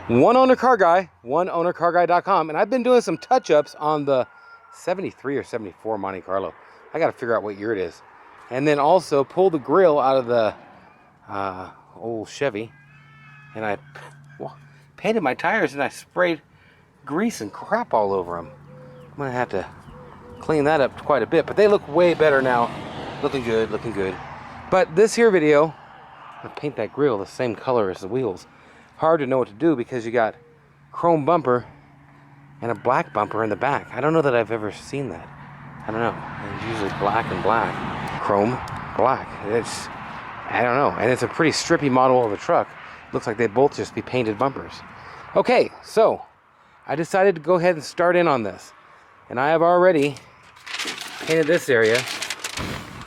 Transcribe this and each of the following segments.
One owner car guy, oneownercarguy.com, and I've been doing some touch-ups on the 73 or 74 Monte Carlo. I got to figure out what year it is. And then also pulled the grill out of the old Chevy, and I painted my tires, and I sprayed grease and crap all over them. I'm gonna have to clean that up quite a bit, but they look way better now. Looking good, looking good. But this here video, I'm gonna paint that grill the same color as the wheels. Hard to know what to do because you got chrome bumper and a black bumper in the back. I don't know that I've ever seen that. I don't know. It's usually black and black. Chrome, black. I don't know. And it's a pretty strippy model of a truck. Looks like they both just be painted bumpers. Okay, so I decided to go ahead and start in on this. And I have already painted this area.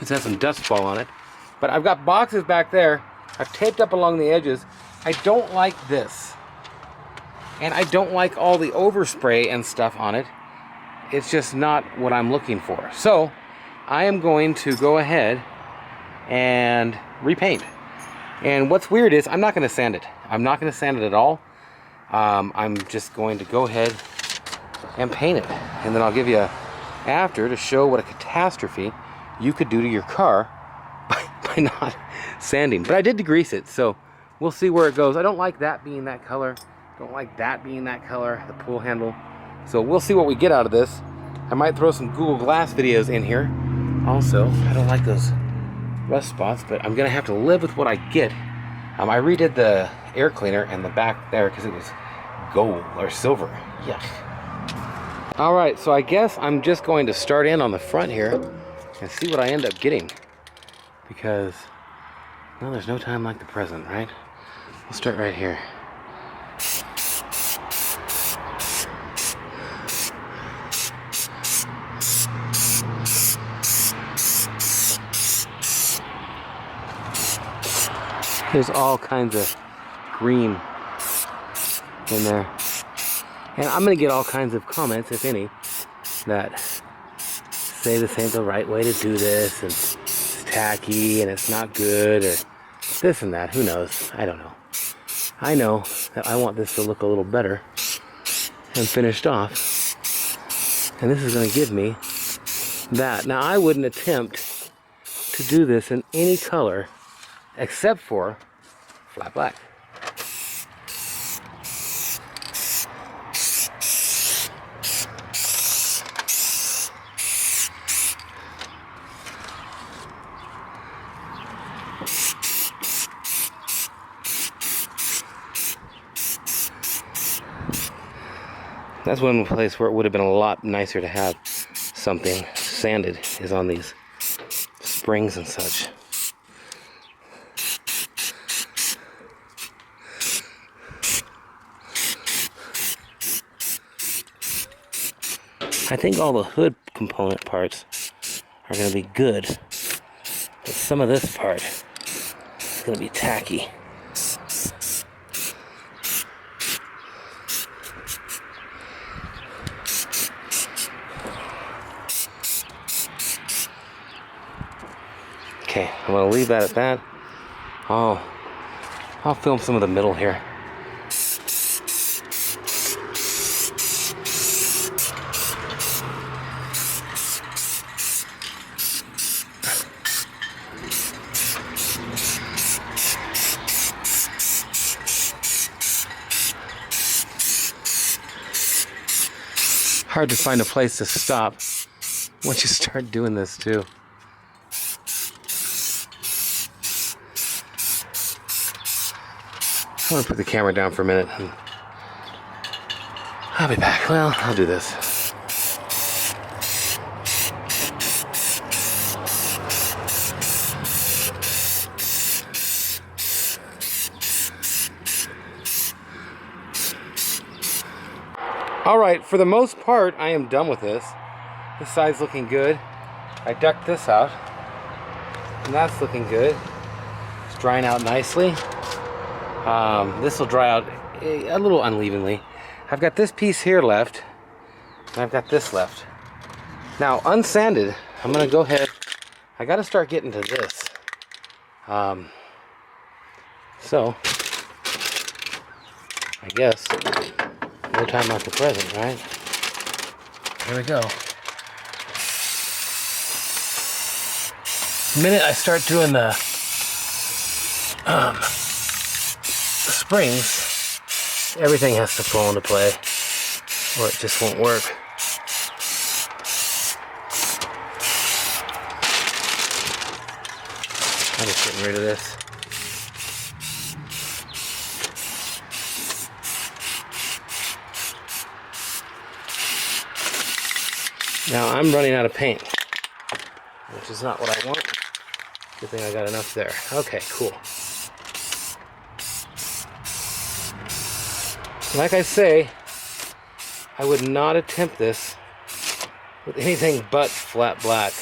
It's had some dust fall on it. But I've got boxes back there. I've taped up along the edges. I don't like this. And I don't like all the overspray and stuff on it. It's just not what I'm looking for. So I am going to go ahead and repaint. And what's weird is I'm not going to sand it. I'm not going to sand it at all. I'm just going to go ahead and paint it. And then I'll give you after to show what a catastrophe you could do to your car by not sanding. But I did degrease it, so we'll see where it goes. I don't like that being that color. Don't like that being that color, the pull handle. So we'll see what we get out of this. I might throw some Google Glass videos in here. Also, I don't like those rust spots, but I'm gonna have to live with what I get. I redid the air cleaner and the back there because it was gold or silver. Yuck. All right, so I guess I'm just going to start in on the front here and see what I end up getting. Because, well, there's no time like the present, right? We'll start right here. There's all kinds of green in there. And I'm going to get all kinds of comments, if any, that say this ain't the right way to do this, and it's tacky, and it's not good, or this and that. Who knows? I don't know. I know that I want this to look a little better and finished off. And this is going to give me that. Now, I wouldn't attempt to do this in any color except for flat black. That's one place where it would have been a lot nicer to have something sanded, is on these springs and such. I think all the hood component parts are going to be good, but some of this part is going to be tacky. Okay, I'm going to leave that at that. I'll film some of the middle here. Hard to find a place to stop once you start doing this too. I'm gonna put the camera down for a minute and I'll be back. Well, I'll do this. Alright, for the most part, I am done with this. This side's looking good. I ducked this out, and that's looking good. It's drying out nicely. This will dry out a little unevenly. I've got this piece here left, and I've got this left. Now, unsanded, I'm going to go ahead. I got to start getting to this. So, I guess. No time like the present, right? Here we go. The minute I start doing the springs, everything has to fall into play, or it just won't work. I'm just getting rid of this. Now I'm running out of paint, which is not what I want. Good thing I got enough there. Okay, cool. Like I say, I would not attempt this with anything but flat black.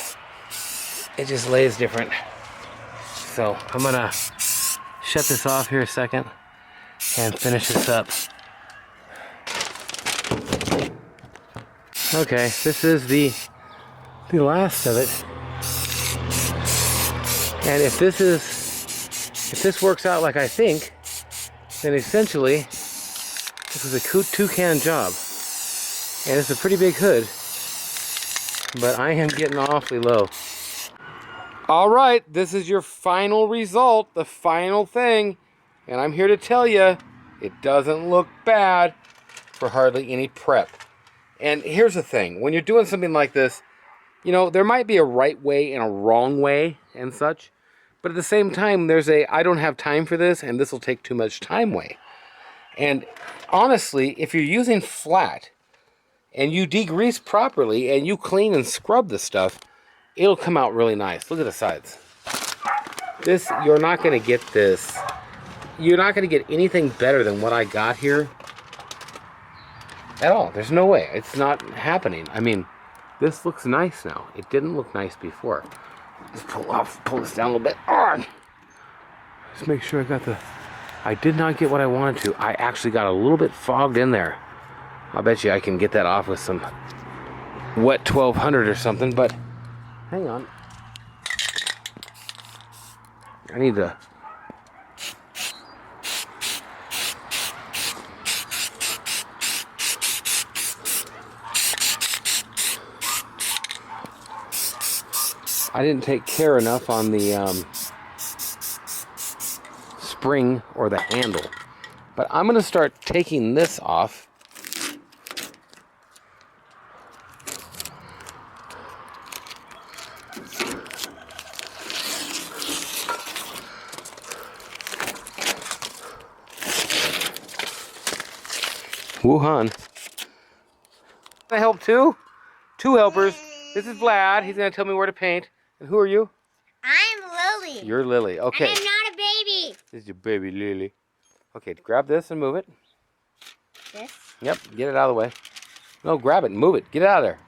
It just lays different. So I'm gonna shut this off here a second and finish this up. Okay, this is the last of it. And if this works out like I think, then essentially this is a two-can job. And it's a pretty big hood, but I am getting awfully low. All right, this is your final result, the final thing. And I'm here to tell you, it doesn't look bad for hardly any prep. And here's the thing, when you're doing something like this, you know, there might be a right way and a wrong way and such. But at the same time, there's a I don't have time for this and this will take too much time way. And honestly, if you're using flat and you degrease properly and you clean and scrub the stuff, it'll come out really nice. Look at the sides. This, you're not going to get this. You're not going to get anything better than what I got here at all. There's no way. It's not happening. I mean, this looks nice now. It didn't look nice before. Let's pull this down a little bit. Just make sure I got the... I did not get what I wanted to. I actually got a little bit fogged in there. I'll bet you I can get that off with some wet 1200 or something, but hang on. I need to... I didn't take care enough on the spring or the handle. But I'm going to start taking this off. Wuhan. Can I help too? Two helpers. This is Vlad. He's going to tell me where to paint. And who are you? I'm Lily. You're Lily. Okay. And I'm not a baby. This is your baby Lily. Okay, grab this and move it. This? Yep, get it out of the way. No, grab it and move it. Get it out of there.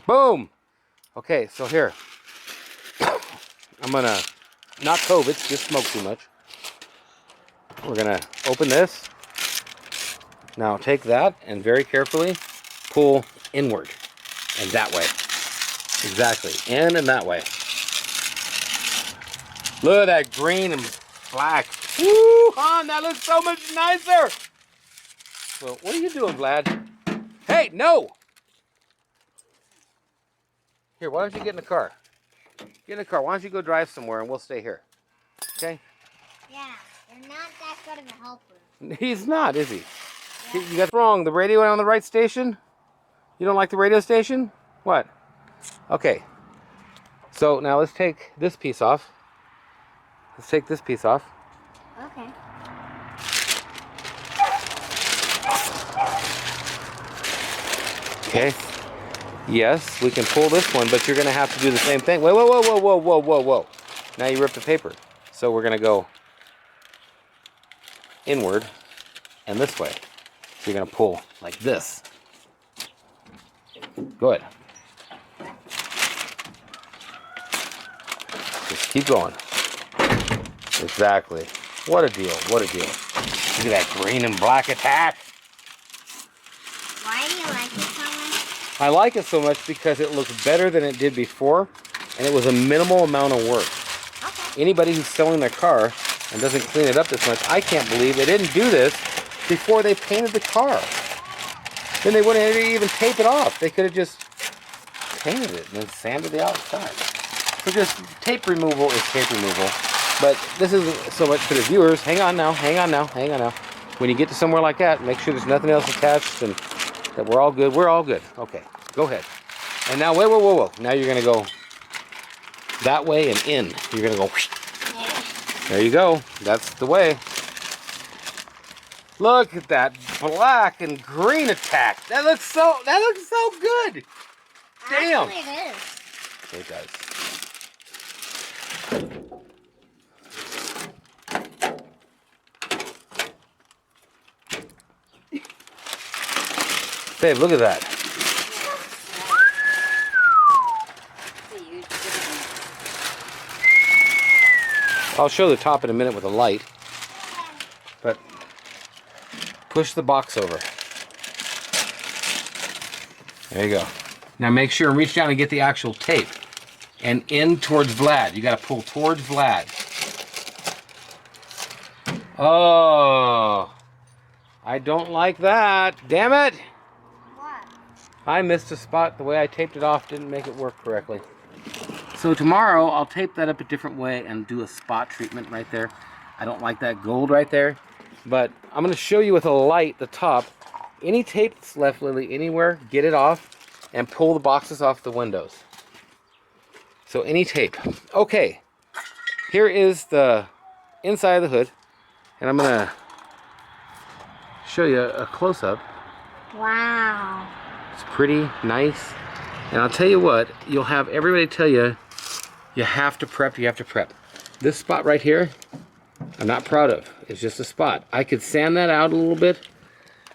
Boom! Okay, so here. I'm going to, not COVID, just smoke too much. We're going to open this. Now take that and very carefully pull inward. And that way. Exactly. In and that way. Look at that green and black. Woo, hon, that looks so much nicer. Well, what are you doing, Vlad? Hey, no! Here, why don't you get in the car? Get in the car. Why don't you go drive somewhere and we'll stay here. Okay? Yeah, you're not that good of a helper. He's not, is he? Yeah. You got wrong. The radio on the right station? You don't like the radio station? What? Okay. So now let's take this piece off. Let's take this piece off. Okay. Okay. Yes, we can pull this one, but you're going to have to do the same thing. Whoa, whoa, whoa, whoa, whoa, whoa, whoa, whoa. Now you ripped the paper. So we're going to go inward and this way. So you're going to pull like this. Good. Just keep going. Exactly. What a deal. What a deal. Look at that green and black attack. Why do you like it so much? I like it so much because it looks better than it did before, and it was a minimal amount of work. Okay. Anybody who's selling their car and doesn't clean it up this much, I can't believe they didn't do this before they painted the car. Then they wouldn't even tape it off. They could have just painted it and then sanded the outside. So just tape removal is tape removal. But this isn't so much for the viewers. Hang on now, hang on now, hang on now. When you get to somewhere like that, make sure there's nothing else attached and that we're all good. We're all good. Okay, go ahead. And now, whoa, whoa, whoa, whoa. Now you're gonna go that way and in. You're gonna go, whoosh. There you go. That's the way. Look at that black and green attack. That looks so good. Damn. Actually, it is. It does. Babe, look at that. I'll show the top in a minute with a light. But push the box over. There you go. Now make sure and reach down and get the actual tape. And in towards Vlad. You got to pull towards Vlad. Oh. I don't like that. Damn it. What? I missed a spot. The way I taped it off didn't make it work correctly. So tomorrow I'll tape that up a different way and do a spot treatment right there. I don't like that gold right there. But I'm going to show you with a light the top. Any tape that's left, Lily, anywhere, get it off and pull the boxes off the windows. So any tape. Okay, here is the inside of the hood. And I'm going to show you a close-up. Wow. It's pretty nice. And I'll tell you what, you'll have everybody tell you, you have to prep, you have to prep. This spot right here, I'm not proud of. It's just a spot. I could sand that out a little bit.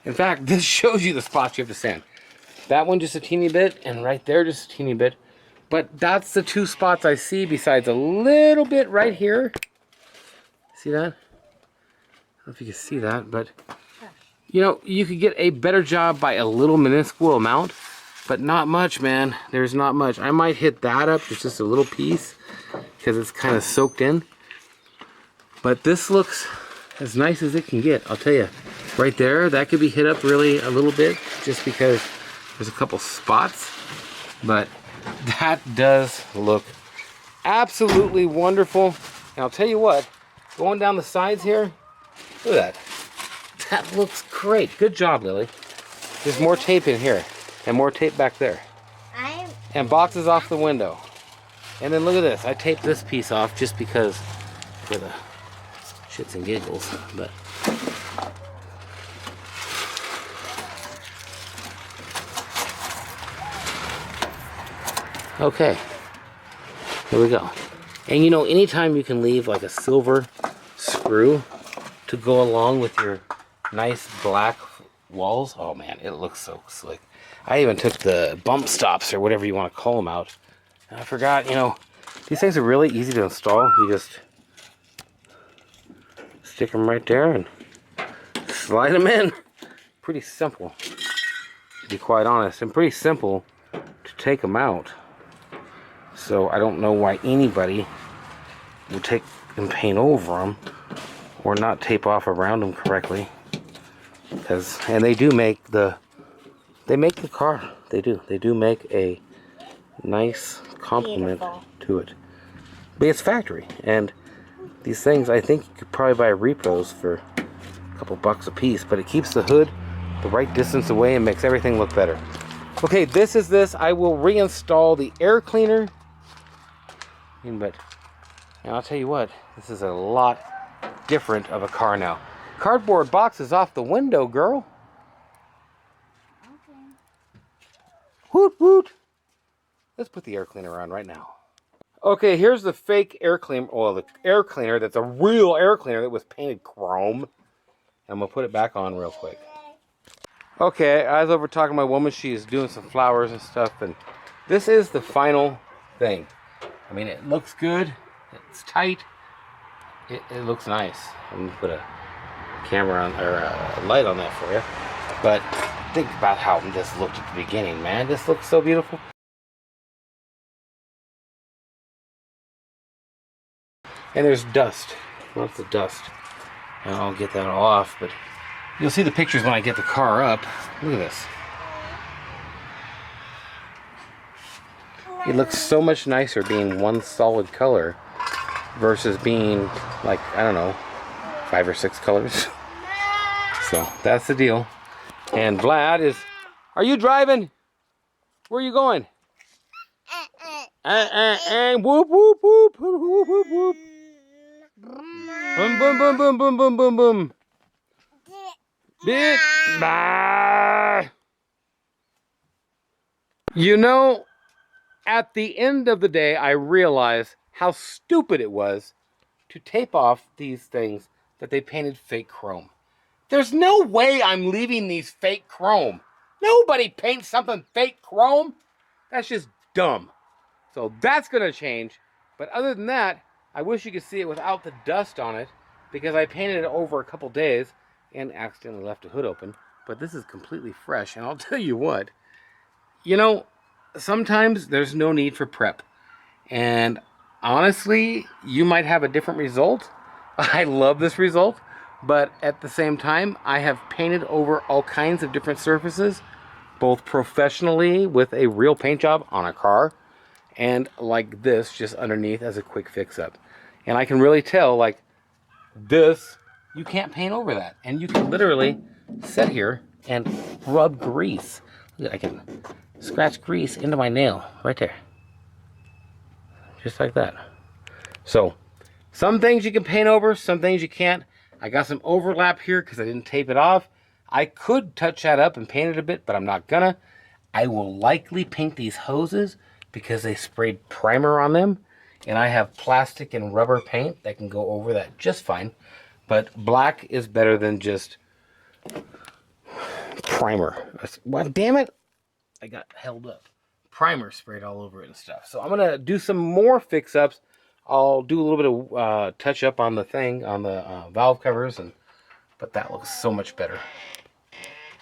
In fact, this shows you the spots you have to sand. That one just a teeny bit, and right there just a teeny bit. But that's the two spots I see besides a little bit right here. See that? I don't know if you can see that, but you know, you could get a better job by a little minuscule amount, but not much, man. There's not much. I might hit that up, just a little piece, because it's kind of soaked in. But this looks as nice as it can get, I'll tell you. Right there, that could be hit up really a little bit, just because there's a couple spots. But that does look absolutely wonderful. And I'll tell you what, going down the sides here, look at that. That looks great. Good job, Lily. There's more tape in here, and more tape back there. And boxes off the window. And then look at this. I taped this piece off just because for the shits and giggles. But okay. Here we go. And you know, anytime you can leave like a silver screw to go along with your nice black walls, oh man, it looks so slick. I even took the bump stops or whatever you want to call them out. And I forgot, you know, these things are really easy to install. You just stick them right there and slide them in. Pretty simple, to be quite honest, and pretty simple to take them out. So I don't know why anybody would take and paint over them or not tape off around them correctly. And they do make the car. They do make a nice complement to it. But it's factory, and these things I think you could probably buy repos for a couple bucks a piece, but it keeps the hood the right distance away and makes everything look better. Okay, this is this. I will reinstall the air cleaner. But and I'll tell you what, this is a lot different of a car now. Cardboard boxes off the window, girl. Okay. Woot woot. Let's put the air cleaner on right now. Okay, here's the fake air cleaner, well, the air cleaner that's a real air cleaner that was painted chrome. I'm gonna put it back on real quick. Okay, I was over talking to my woman. She's doing some flowers and stuff, and this is the final thing. I mean, it looks good. It's tight. It looks nice. I'm gonna put a camera on, or a light on that for you. But think about how this looked at the beginning, man. This looks so beautiful. And there's dust. Lots of dust. And I'll get that all off, but You'll see the pictures when I get the car up. Look at this. It looks so much nicer being one solid color versus being like, I don't know, 5 or 6 colors. So that's the deal. And Vlad is, are you driving? Where are you going? Whoop, whoop, whoop, whoop, whoop, whoop. Boom, boom, boom, boom, boom, boom, boom, boom. Bye. You know, at the end of the day, I realized how stupid it was to tape off these things that they painted fake chrome. There's no way I'm leaving these fake chrome. Nobody paints something fake chrome. That's just dumb. So that's going to change. But other than that, I wish you could see it without the dust on it, because I painted it over a couple days and accidentally left the hood open. But this is completely fresh. And I'll tell you what, you know, sometimes there's no need for prep. And honestly, you might have a different result. I love this result. But at the same time, I have painted over all kinds of different surfaces, both professionally with a real paint job on a car, and like this, just underneath as a quick fix-up. And I can really tell, like this, you can't paint over that. And you can literally sit here and rub grease. I can scratch grease into my nail right there. Just like that. So, some things you can paint over, some things you can't. I got some overlap here because I didn't tape it off. I could touch that up and paint it a bit, but I'm not gonna. I will likely paint these hoses because they sprayed primer on them. And I have plastic and rubber paint that can go over that just fine. But black is better than just primer. Well, damn it, I got held up. Primer sprayed all over it and stuff. So I'm gonna do some more fix-ups. I'll do a little bit of touch up on the thing, on the valve covers, but that looks so much better.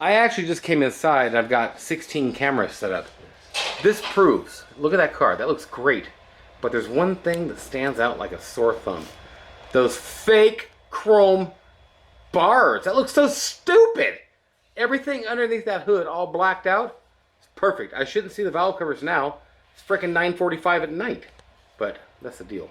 I actually just came inside and I've got 16 cameras set up. This proves, look at that car, that looks great. But there's one thing that stands out like a sore thumb. Those fake chrome bars, that looks so stupid. Everything underneath that hood all blacked out. It's perfect. I shouldn't see the valve covers now. It's freaking 9:45 at night. But that's the deal.